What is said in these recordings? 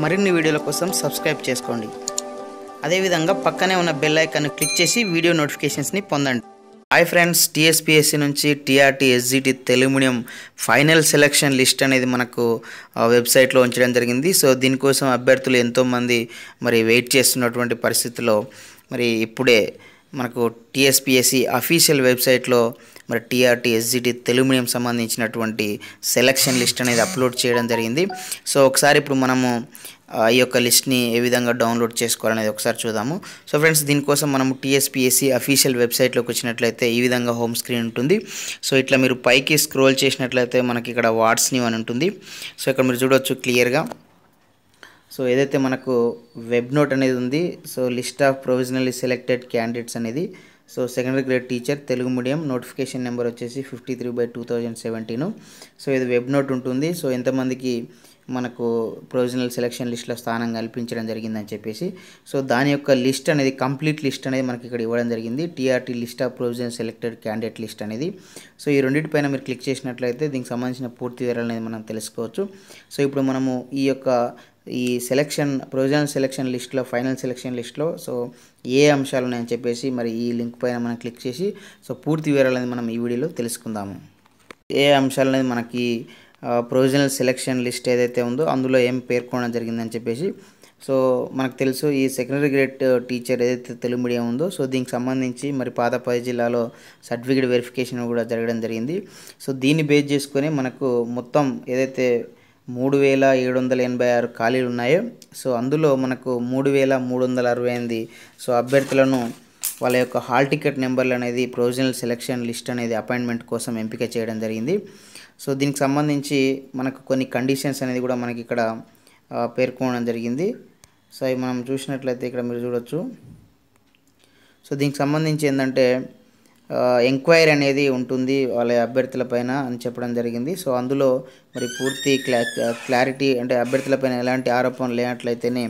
మరిన్ని వీడియోల కోసం సబ్స్క్రైబ్ చేసుకోండి. అదేవిధంగా పక్కనే ఉన్న బెల్ ఐకాన్ క్లిక్ చేసి వీడియో నోటిఫికేషన్స్ని పొందండి. హాయ్ ఫ్రెండ్స్, టీఎస్పీఎస్సీ నుంచి TRT SGT Telugu medium final selection list అనేది మనకు వెబ్సైట్లో ఉంచడం జరిగింది. సో దీనికోసం అభ్యర్థులు ఎంతోమంది వెయిట్ చేస్తున్నటువంటి పరిస్థితిలో ఇప్పుడే మనకు టీఎస్పీఎస్సీ అఫీషియల్ వెబ్సైట్లో టీఆర్టీ ఎస్జిటి తెలుగు మీడియం సంబంధించినటువంటి సెలక్షన్ లిస్ట్ అనేది అప్లోడ్ చేయడం జరిగింది. సో ఒకసారి ఇప్పుడు మనము ఈ యొక్క లిస్ట్ని ఏ విధంగా డౌన్లోడ్ చేసుకోవాలనేది ఒకసారి చూద్దాము. సో ఫ్రెండ్స్, దీనికోసం మనము టీఎస్పీఎస్సీ అఫీషియల్ వెబ్సైట్లోకి వచ్చినట్లయితే ఈ విధంగా హోమ్ స్క్రీన్ ఉంటుంది. సో ఇట్లా మీరు పైకి స్క్రోల్ చేసినట్లయితే మనకి ఇక్కడ వాట్స్ న్యూ అని ఉంటుంది. సో ఇక్కడ మీరు చూడవచ్చు క్లియర్గా. సో ఏదైతే మనకు వెబ్ నోట్ అనేది ఉంది, so list of provisionally selected candidates అనేది, so secondary grade teacher Telugu medium, notification number వచ్చేసి 53/2017. సో ఇది వెబ్ నోట్ ఉంటుంది. సో ఎంతమందికి మనకు ప్రొవిజనల్ సెలక్షన్ లిస్ట్లో స్థానం కల్పించడం జరిగిందని చెప్పేసి, సో దాని యొక్క లిస్ట్ అనేది కంప్లీట్ లిస్ట్ అనేది మనకి ఇక్కడ ఇవ్వడం జరిగింది. TRT list of provisional selected candidate list అనేది. సో ఈ రెండింటిపైన మీరు క్లిక్ చేసినట్లయితే దీనికి సంబంధించిన పూర్తి వివరాలు అనేది మనం తెలుసుకోవచ్చు. సో ఇప్పుడు మనము ఈ ప్రొవిజనల్ సెలక్షన్ లిస్ట్లో, ఫైనల్ సెలక్షన్ లిస్ట్లో సో ఏ అంశాలు ఉన్నాయని చెప్పేసి ఈ లింక్ పైన మనం క్లిక్ చేసి సో పూర్తి వివరాలు అనేది మనం ఈ వీడియోలో తెలుసుకుందాము. ఏ అంశాలు అనేది మనకి ప్రొవిజనల్ సెలక్షన్ లిస్ట్ ఏదైతే ఉందో అందులో ఏం పేర్కొనడం జరిగిందని చెప్పేసి, సో మనకు తెలుసు ఈ సెకండరీ గ్రేడ్ టీచర్ ఏదైతే తెలుగు మీడియం ఉందో సో దీనికి సంబంధించి పాత 10 జిల్లాలో సర్టిఫికేట్ వెరిఫికేషన్ కూడా జరగడం జరిగింది. సో దీన్ని బేస్ చేసుకొని మనకు మొత్తం ఏదైతే 3786 ఖాళీలు ఉన్నాయో సో అందులో మనకు 3368 సో అభ్యర్థులను వాళ్ళ యొక్క హాల్ టికెట్ నెంబర్లు అనేది ప్రొవిజనల్ సెలక్షన్ లిస్ట్ అనేది అపాయింట్మెంట్ కోసం ఎంపిక చేయడం జరిగింది. సో దీనికి సంబంధించి మనకు కొన్ని కండిషన్స్ అనేది కూడా మనకి ఇక్కడ పేర్కొనడం జరిగింది. సో అవి మనం చూసినట్లయితే ఇక్కడ మీరు చూడొచ్చు. సో దీనికి సంబంధించి ఏంటంటే ఎంక్వైరీ అనేది ఉంటుంది వాళ్ళ అభ్యర్థులపైన అని చెప్పడం జరిగింది. సో అందులో పూర్తి క్లారిటీ అంటే అభ్యర్థులపైన ఎలాంటి ఆరోపణలు లేనట్లయితేనే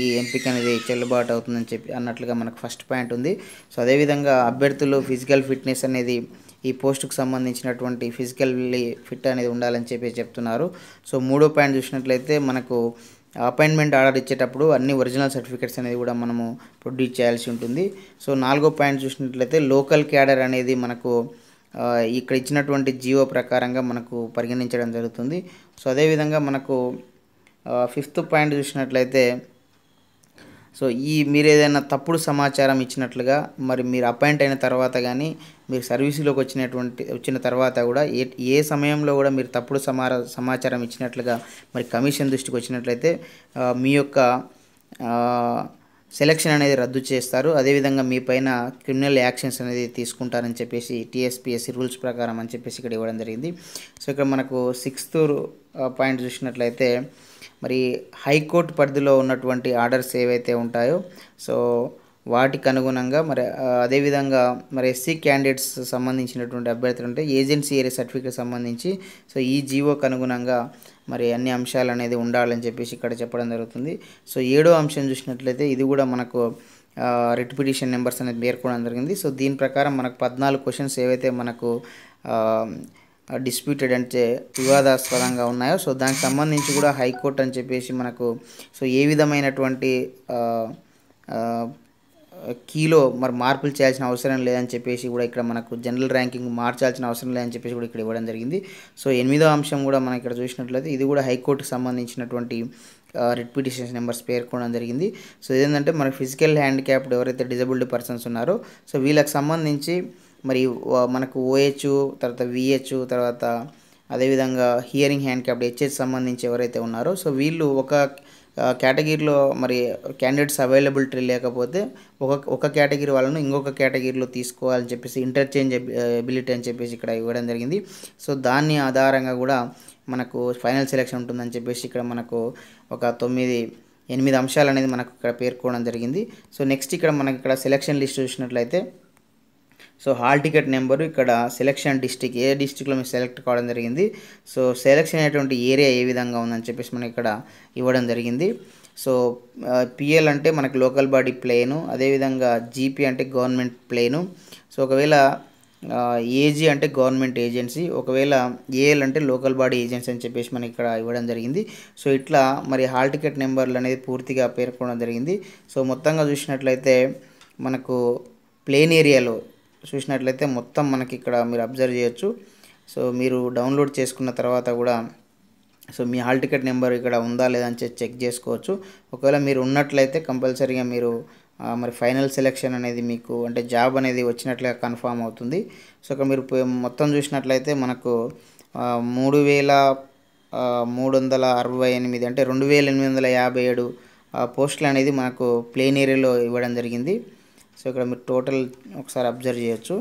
ఈ ఎంపిక అనేది చెల్లుబాటు అవుతుందని చెప్పి అన్నట్లుగా మనకు ఫస్ట్ పాయింట్ ఉంది. సో అదేవిధంగా అభ్యర్థులు ఫిజికల్ ఫిట్నెస్ అనేది ఈ పోస్టుకు సంబంధించినటువంటి ఫిజికల్లీ ఫిట్ అనేది ఉండాలని చెప్పి చెప్తున్నారు. సో మూడో పాయింట్ చూసినట్లయితే మనకు అపాయింట్మెంట్ ఆర్డర్ ఇచ్చేటప్పుడు అన్ని ఒరిజినల్ సర్టిఫికేట్స్ అనేది కూడా మనము ప్రొడ్యూస్ చేయాల్సి ఉంటుంది. సో నాలుగో పాయింట్ చూసినట్లయితే లోకల్ క్యాడర్ అనేది మనకు ఇక్కడ ఇచ్చినటువంటి జియో ప్రకారంగా మనకు పరిగణించడం జరుగుతుంది. సో అదేవిధంగా మనకు ఫిఫ్త్ పాయింట్ చూసినట్లయితే సో మీరు ఏదైనా తప్పుడు సమాచారం ఇచ్చినట్లుగా మీరు అపాయింట్ అయిన తర్వాత కానీ మీరు సర్వీసులోకి వచ్చిన తర్వాత కూడా ఏ సమయంలో కూడా మీరు తప్పుడు సమాచారం ఇచ్చినట్లుగా కమిషన్ దృష్టికి వచ్చినట్లయితే మీ యొక్క సెలక్షన్ అనేది రద్దు చేస్తారు. అదేవిధంగా మీ పైన క్రిమినల్ యాక్షన్స్ అనేది తీసుకుంటారని చెప్పేసి టీఎస్పీఎస్సీ రూల్స్ ప్రకారం అని చెప్పేసి ఇక్కడ ఇవ్వడం జరిగింది. సో ఇక్కడ మనకు సిక్స్త్ పాయింట్ చూసినట్లయితే హైకోర్టు పరిధిలో ఉన్నటువంటి ఆర్డర్స్ ఏవైతే ఉంటాయో సో వాటికి అనుగుణంగా అదేవిధంగా ఎస్సీ క్యాండిడేట్స్ సంబంధించినటువంటి అభ్యర్థులు ఉంటే ఏజెన్సీ ఏరియా సర్టిఫికేట్ సంబంధించి సో ఈ జీవోకి అనుగుణంగా అన్ని అంశాలు అనేది ఉండాలని చెప్పేసి ఇక్కడ చెప్పడం జరుగుతుంది. సో ఏడో అంశం చూసినట్లయితే ఇది కూడా మనకు రిట్ పిటిషన్ నెంబర్స్ అనేది పేర్కొనడం జరిగింది. సో దీని ప్రకారం మనకు 14 క్వశ్చన్స్ ఏవైతే మనకు డిస్ప్యూటెడ్ అంటే వివాదాస్పదంగా ఉన్నాయో సో దానికి సంబంధించి కూడా హైకోర్టు అని చెప్పేసి మనకు సో ఏ విధమైనటువంటి కీలో మార్పులు చేయాల్సిన అవసరం లేదని చెప్పేసి కూడా ఇక్కడ మనకు జనరల్ ర్యాంకింగ్ మార్చాల్సిన అవసరం లేదని చెప్పేసి కూడా ఇక్కడ ఇవ్వడం జరిగింది. సో 8వ అంశం కూడా మనం ఇక్కడ చూసినట్లయితే ఇది కూడా హైకోర్టుకు సంబంధించినటువంటి రిట్ పిటిషన్ నెంబర్స్ పేర్కొనడం జరిగింది. సో ఏంటంటే ఫిజికల్ హ్యాండిక్యాప్డ్ ఎవరైతే డిజబుల్డ్ పర్సన్స్ ఉన్నారో సో వీళ్ళకి సంబంధించి మనకు ఓహెచ్, తర్వాత విహెచ్, తర్వాత అదేవిధంగా హియరింగ్ హ్యాండిక్యాప్డ్ హెచ్హెచ్ సంబంధించి ఎవరైతే ఉన్నారో సో వీళ్ళు ఒక కేటగిరీలో క్యాండిడేట్స్ అవైలబిలిటీ లేకపోతే ఒక కేటగిరీ వాళ్ళను ఇంకొక కేటగిరీలో తీసుకోవాలని చెప్పేసి ఇంటర్చేంజ్ ఎబిలిటీ అని చెప్పేసి ఇక్కడ ఇవ్వడం జరిగింది. సో దాన్ని ఆధారంగా కూడా మనకు ఫైనల్ సెలక్షన్ ఉంటుందని చెప్పేసి ఇక్కడ మనకు ఒక 8 అంశాలు అనేది మనకు ఇక్కడ పేర్కొనడం జరిగింది. సో నెక్స్ట్ ఇక్కడ సెలక్షన్ లిస్ట్ చూసినట్లయితే సో హాల్ టికెట్ నెంబరు, ఇక్కడ సెలక్షన్ డిస్టిక్, ఏ డిస్టిక్లో మీరు సెలెక్ట్ కావడం జరిగింది, సో సెలక్షన్ అయినటువంటి ఏరియా ఏ విధంగా ఉందని చెప్పేసి మనకి ఇక్కడ ఇవ్వడం జరిగింది. సో పిఎల్ అంటే మనకు లోకల్ బాడీ ప్లేను, అదేవిధంగా జీపీ అంటే గవర్నమెంట్ ప్లేను. సో ఒకవేళ ఏజీ అంటే గవర్నమెంట్ ఏజెన్సీ, ఒకవేళ ఏఎల్ అంటే లోకల్ బాడీ ఏజెన్సీ అని చెప్పేసి మనకి ఇక్కడ ఇవ్వడం జరిగింది. సో ఇట్లా మరి హాల్ టికెట్ నెంబర్లు అనేది పూర్తిగా పేర్కొనడం జరిగింది. సో మొత్తంగా చూసినట్లయితే మనకు ప్లేన్ ఏరియాలో చూసినట్లయితే మొత్తం మనకి ఇక్కడ మీరు అబ్జర్వ్ చేయొచ్చు. సో మీరు డౌన్లోడ్ చేసుకున్న తర్వాత కూడా సో మీ హాల్ టికెట్ నెంబర్ ఇక్కడ ఉందా లేదా అని చెక్ చేసుకోవచ్చు. ఒకవేళ మీరు ఉన్నట్లయితే కంపల్సరీగా మీరు మరి ఫైనల్ సెలెక్షన్ అనేది మీకు అంటే జాబ్ అనేది వచ్చినట్లుగా కన్ఫామ్ అవుతుంది. సో ఇక్కడ మీరు మొత్తం చూసినట్లయితే మనకు 3,368 అంటే 2,857 పోస్టులు అనేది మనకు ప్లేన్ ఏరియాలో ఇవ్వడం జరిగింది. సో ఇక్కడ మీరు టోటల్ ఒకసారి అబ్జర్వ్ చేయొచ్చు.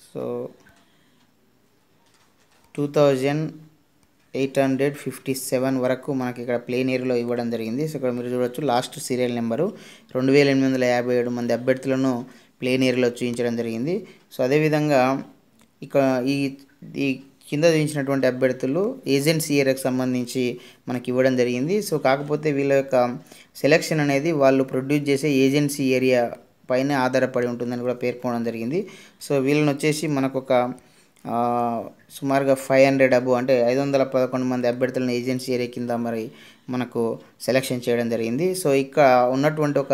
సో 2,857 వరకు మనకి ఇక్కడ ప్లేన్ ఏరియాలో ఇవ్వడం జరిగింది. సో ఇక్కడ మీరు చూడొచ్చు లాస్ట్ సీరియల్ నెంబరు 2,857 మంది అభ్యర్థులను ప్లేన్ ఏరియాలో చూపించడం జరిగింది. సో అదేవిధంగా ఇక ఈ కింద చూపించినటువంటి అభ్యర్థులు ఏజెన్సీ ఏరియాకి సంబంధించి మనకి ఇవ్వడం జరిగింది. సో కాకపోతే వీళ్ళ యొక్క సెలెక్షన్ అనేది వాళ్ళు ప్రొడ్యూస్ చేసే ఏజెన్సీ ఏరియా పైన ఆధారపడి ఉంటుందని కూడా పేర్కొనడం జరిగింది. సో వీళ్ళని వచ్చేసి మనకు ఒక సుమారుగా 500 అబో అంటే 511 మంది అభ్యర్థులను ఏజెన్సీ ఏరియా కింద మరి మనకు సెలెక్షన్ చేయడం జరిగింది. సో ఇక్కడ ఉన్నటువంటి ఒక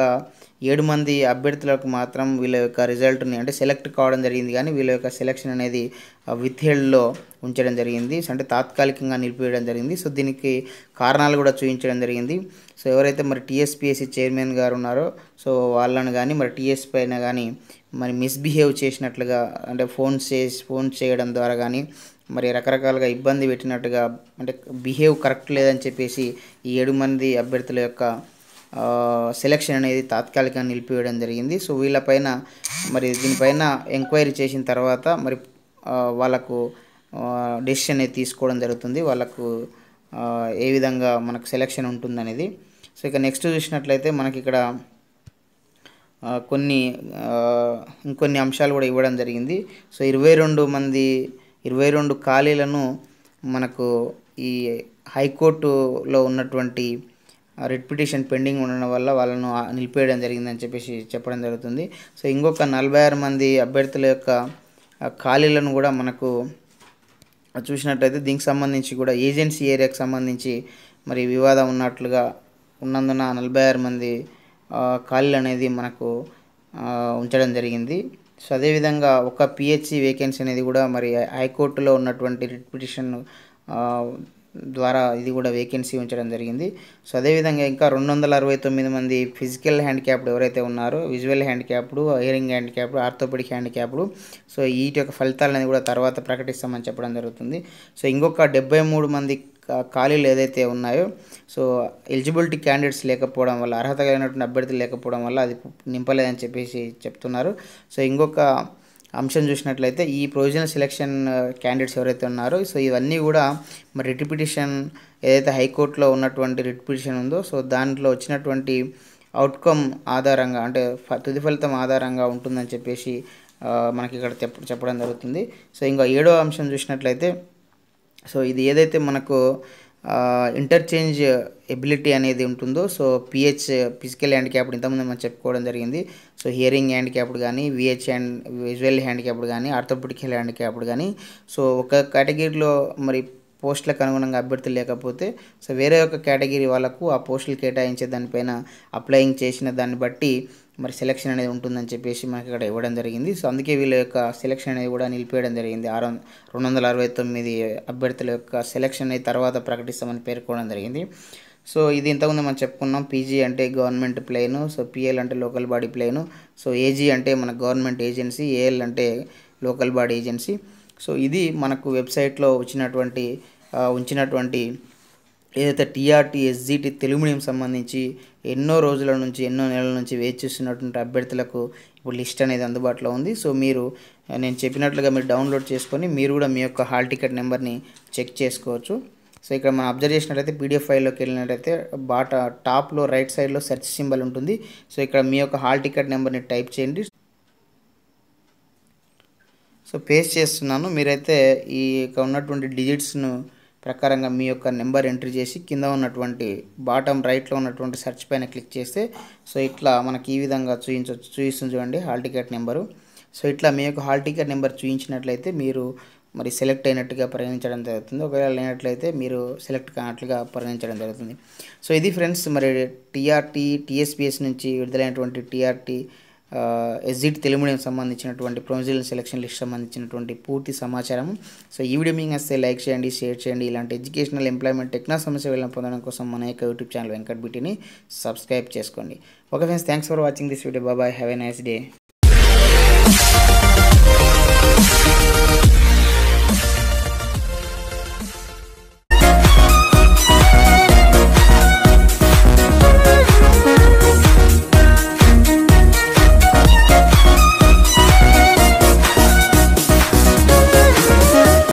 7 మంది అభ్యర్థులకు మాత్రం వీళ్ళ యొక్క రిజల్ట్ని అంటే సెలెక్ట్ కావడం జరిగింది, కానీ వీళ్ళ యొక్క సెలెక్షన్ అనేది విత్హెల్డ్లో ఉంచడం జరిగింది. సో అంటే తాత్కాలికంగా నిలిపివేయడం జరిగింది. సో దీనికి కారణాలు కూడా చూపించడం జరిగింది. సో ఎవరైతే మరి టీఎస్పీఎస్సీ చైర్మన్ గారు ఉన్నారో సో వాళ్ళని కానీ మరి టీఎస్ పైన కానీ మరి మిస్బిహేవ్ చేసినట్లుగా అంటే ఫోన్ చేయడం ద్వారా కానీ మరి రకరకాలుగా ఇబ్బంది పెట్టినట్టుగా అంటే బిహేవ్ కరెక్ట్ లేదని చెప్పేసి ఈ 7 మంది అభ్యర్థుల యొక్క సెలెక్షన్ అనేది తాత్కాలికంగా నిలిపివేయడం జరిగింది. సో వీళ్ళపైన మరి దీనిపైన ఎంక్వైరీ చేసిన తర్వాత మరి వాళ్ళకు డెసిషన్ అనేది తీసుకోవడం జరుగుతుంది, వాళ్ళకు ఏ విధంగా మనకు సెలెక్షన్ ఉంటుందనేది. సో ఇక నెక్స్ట్ చూసినట్లయితే మనకి ఇక్కడ ఇంకొన్ని అంశాలు కూడా ఇవ్వడం జరిగింది. సో 22 ఖాళీలను మనకు ఈ హైకోర్టులో ఉన్నటువంటి రిట్ పిటిషన్ పెండింగ్ ఉండడం వల్ల వాళ్ళను నిలిపేయడం జరిగిందని చెప్పేసి చెప్పడం జరుగుతుంది. సో ఇంకొక 46 మంది అభ్యర్థుల యొక్క ఖాళీలను కూడా మనకు చూసినట్లయితే దీనికి సంబంధించి కూడా ఏజెన్సీ ఏరియాకి సంబంధించి మరి వివాదం ఉన్నందున 46 మంది ఖాళీలు అనేది మనకు ఉంచడం జరిగింది. సో అదేవిధంగా ఒక పిహెచ్సి వేకెన్సీ అనేది కూడా మరి హైకోర్టులో ఉన్నటువంటి రిట్ పిటిషన్ ద్వారా ఇది కూడా వేకెన్సీ ఉంచడం జరిగింది. సో అదేవిధంగా ఇంకా 269 మంది ఫిజికల్ హ్యాండిక్యాప్డ్ ఎవరైతే ఉన్నారో visual handicapped, hearing handicapped, orthopedic handicapped so వీటి యొక్క ఫలితాలని కూడా తర్వాత ప్రకటిస్తామని చెప్పడం జరుగుతుంది. సో ఇంకొక 73 మంది ఖాళీలు ఏదైతే ఉన్నాయో సో ఎలిజిబిలిటీ క్యాండిడేట్స్ లేకపోవడం వల్ల అర్హత కలిగినటువంటి అభ్యర్థులు లేకపోవడం వల్ల అది నింపలేదని చెప్పేసి చెప్తున్నారు. సో ఇంకొక అంశం చూసినట్లయితే ఈ ప్రొవిజనల్ సెలెక్షన్ క్యాండిడేట్స్ ఎవరైతే ఉన్నారో సో ఇవన్నీ కూడా మరి రిట్ పిటిషన్ ఏదైతే హైకోర్టులో ఉన్నటువంటి రిట్ పిటిషన్ ఉందో సో దాంట్లో వచ్చినటువంటి అవుట్కమ్ ఆధారంగా అంటే తుది ఫలితం ఆధారంగా ఉంటుందని చెప్పేసి మనకి ఇక్కడ చెప్పడం జరుగుతుంది. సో ఇంకా 7వ అంశం చూసినట్లయితే సో ఇది ఏదైతే మనకు ఇంటర్చేంజ్ ఎబిలిటీ అనేది ఉంటుందో సో ఫిజికల్ హ్యాండిక్యాప్డ్ ఇంతకుముందు మనం చెప్పుకోవడం జరిగింది. సో హియరింగ్ హ్యాండిక్యాప్డ్ కానీ విజువల్ హ్యాండిక్యాప్డ్ కానీ ఆర్థోపెడిక్ హ్యాండిక్యాప్డ్ కానీ సో ఒక కేటగిరీలో మరి పోస్టులకు అనుగుణంగా అభ్యర్థులు లేకపోతే సో వేరే ఒక కేటగిరీ వాళ్ళకు ఆ పోస్టులు కేటాయించే దానిపైన అప్లయింగ్ చేసిన దాన్ని బట్టి మరి సెలెక్షన్ అనేది ఉంటుందని చెప్పేసి మనకి ఇక్కడ ఇవ్వడం జరిగింది. సో అందుకే వీళ్ళ యొక్క సెలెక్షన్ అనేది కూడా నిలిపేయడం జరిగింది. 269 అభ్యర్థుల యొక్క సెలెక్షన్ అనేది తర్వాత ప్రకటిస్తామని పేర్కొనడం జరిగింది. సో ఇది ఇంతకుముందు మనం చెప్పుకున్నాం. పీజీ అంటే గవర్నమెంట్ ప్లేను, సో పిఎల్ అంటే లోకల్ బాడీ ప్లేను, సో ఏజీ అంటే మన గవర్నమెంట్ ఏజెన్సీ, ఏఎల్ అంటే లోకల్ బాడీ ఏజెన్సీ. సో ఇది మనకు వెబ్సైట్లో ఉంచినటువంటి ఏదైతే టీఆర్టీ ఎస్జిటి తెలుగు మీడియం సంబంధించి ఎన్నో రోజుల నుంచి ఎన్నో నెలల నుంచి వేచి చూస్తున్నటువంటి అభ్యర్థులకు ఇప్పుడు లిస్ట్ అనేది అందుబాటులో ఉంది. సో మీరు నేను చెప్పినట్లుగా మీరు డౌన్లోడ్ చేసుకొని మీరు కూడా మీ యొక్క హాల్ టికెట్ నెంబర్ని చెక్ చేసుకోవచ్చు. సో ఇక్కడ మనం అబ్జర్వ్ చేసినట్లయితే పీడిఎఫ్ ఫైల్లోకి వెళ్ళినట్లయితే టాప్లో రైట్ సైడ్లో సెర్చ్ సింబల్ ఉంటుంది. సో ఇక్కడ మీ యొక్క హాల్ టికెట్ నెంబర్ని టైప్ చేయండి. సో పేస్ట్ చేస్తున్నాను, మీరైతే ఈ ఉన్నటువంటి డిజిట్స్ను ప్రకారంగా మీ యొక్క నెంబర్ ఎంట్రీ చేసి కింద ఉన్నటువంటి బాటమ్ రైట్లో ఉన్నటువంటి సెర్చ్ పైన క్లిక్ చేస్తే సో ఇట్లా మనకి ఈ విధంగా చూపిస్తుంది చూడండి హాల్ టికెట్ నెంబరు. సో ఇట్లా మీ యొక్క హాల్ టికెట్ నెంబర్ చూపించినట్లయితే మీరు మరి సెలెక్ట్ అయినట్టుగా పరిగణించడం జరుగుతుంది. ఒకవేళ లేనట్లయితే మీరు సెలెక్ట్ కానట్లుగా పరిగణించడం జరుగుతుంది. సో ఇది ఫ్రెండ్స్ మరి టీఎస్పీఎస్ నుంచి విడుదలైనటువంటి టీఆర్టీ ఎస్జిటి తెలుగు మీడియం సంబంధించినటువంటి ప్రొవిజనల్ సెలక్షన్ లిస్ట్ సంబంధించినటువంటి పూర్తి సమాచారం. సో ఈ వీడియో మీకు నచ్చితే లైక్ చేయండి, షేర్ చేయండి. ఇలాంటి ఎడ్యుకేషనల్ ఎంప్లాయ్మెంట్ టెక్నాలజీ సమస్య వెళ్ళడం పొందడం కోసం మన యొక్క యూట్యూబ్ ఛానల్ వెంకట్ బీటీని సబ్స్క్రైబ్ చేసుకోండి. Okay friends, thanks for watching this video. Bye, have a nice day.